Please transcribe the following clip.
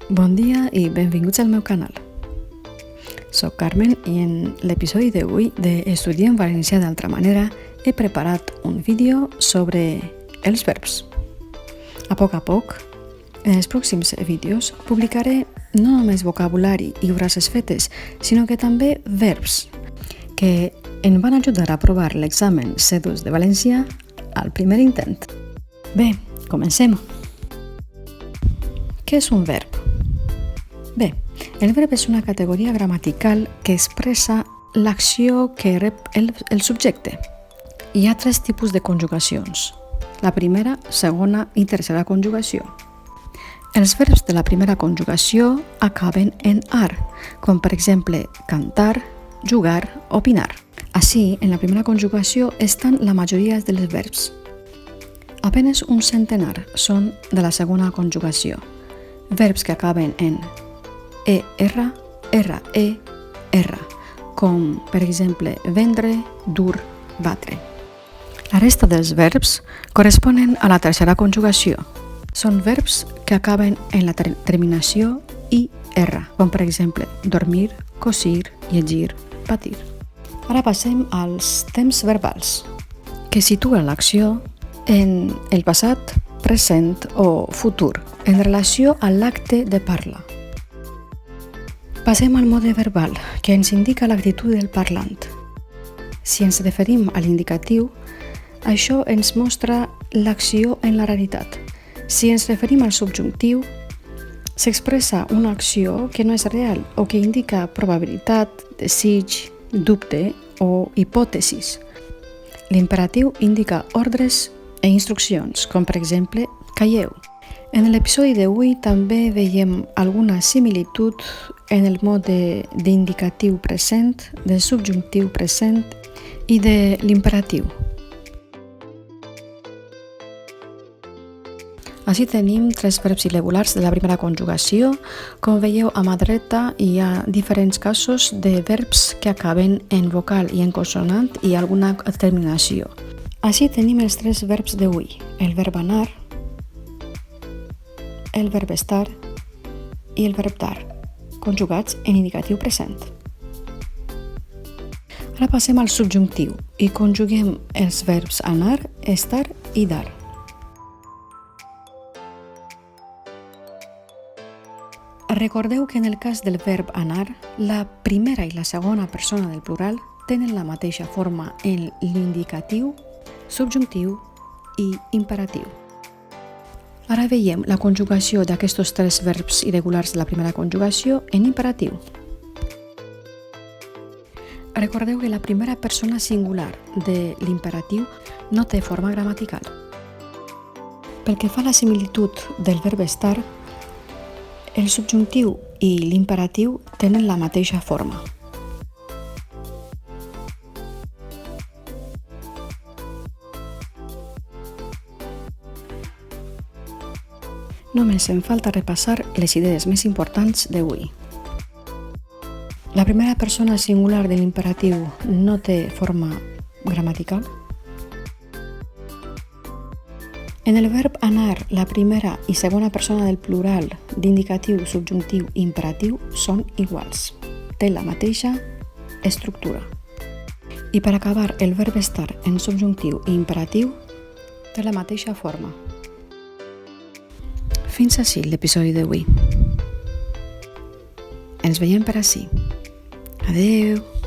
Bon dia i benvinguts al meu canal. Soc Carmen i en l'episodi d'avui d'Estudiem Valencià d'altra manera he preparat un vídeo sobre els verbs. A poc, en els pròxims vídeos publicaré no només vocabulari i frases fetes, sinó que també verbs que em van ajudar a aprovar l'examen C2 de valencià al primer intent. Bé, comencem. Què és un verb? Bé, el verb és una categoria gramatical que expressa l'acció que rep el subjecte. Hi ha 3 tipus de conjugacions: la primera, segona i tercera conjugació. Els verbs de la primera conjugació acaben en ar, com per exemple cantar, jugar, opinar. Així, en la primera conjugació estan la majoria dels verbs. Apenes un centenar són de la segona conjugació, verbs que acaben en ER, RER, com per exemple vendre, dur, batre. La resta dels verbs corresponen a la tercera conjugació. Són verbs que acaben en la terminació IR, com per exemple dormir, cosir, llegir, patir. Ara passem als temps verbals, que situen l'acció en el passat, present o futur, en relació a l'acte de parla. Passem al mode verbal, que ens indica l'actitud del parlant. Si ens referim a l'indicatiu, això ens mostra l'acció en la realitat. Si ens referim al subjuntiu, s'expressa una acció que no és real o que indica probabilitat, desig, dubte o hipòtesis. L'imperatiu indica ordres e instruccions, com per exemple, calleu. En l'episodi d'avui també veiem alguna similitud en el mode d'indicatiu present, del subjuntiu present i de l'imperatiu. Així tenim 3 verbs irregulars de la primera conjugació. Com veieu, a mà dreta hi ha diferents casos de verbs que acaben en vocal i en consonant i alguna terminació. Així tenim els 3 verbs d'avui: el verb anar, el verb estar i el verb dar, conjugats en indicatiu present. Ara passem al subjuntiu i conjuguem els verbs anar, estar i dar. Recordeu que en el cas del verb anar, la primera i la segona persona del plural tenen la mateixa forma en l'indicatiu, subjuntiu i imperatiu. Ara veiem la conjugació d'aquests 3 verbs irregulars de la primera conjugació en imperatiu. Recordeu que la primera persona singular de l'imperatiu no té forma gramatical. Pel que fa a la similitud del verb estar, el subjuntiu i l'imperatiu tenen la mateixa forma. Només em falta repassar les idees més importants d'avui. La primera persona singular de l'imperatiu no té forma gramatical. En el verb anar, la primera i segona persona del plural d'indicatiu, subjuntiu i imperatiu són iguals. Té la mateixa estructura. I per acabar, el verb estar en subjuntiu i imperatiu té la mateixa forma. Fins ací l'episodi d'avui. Ens veiem per ací. Adeu!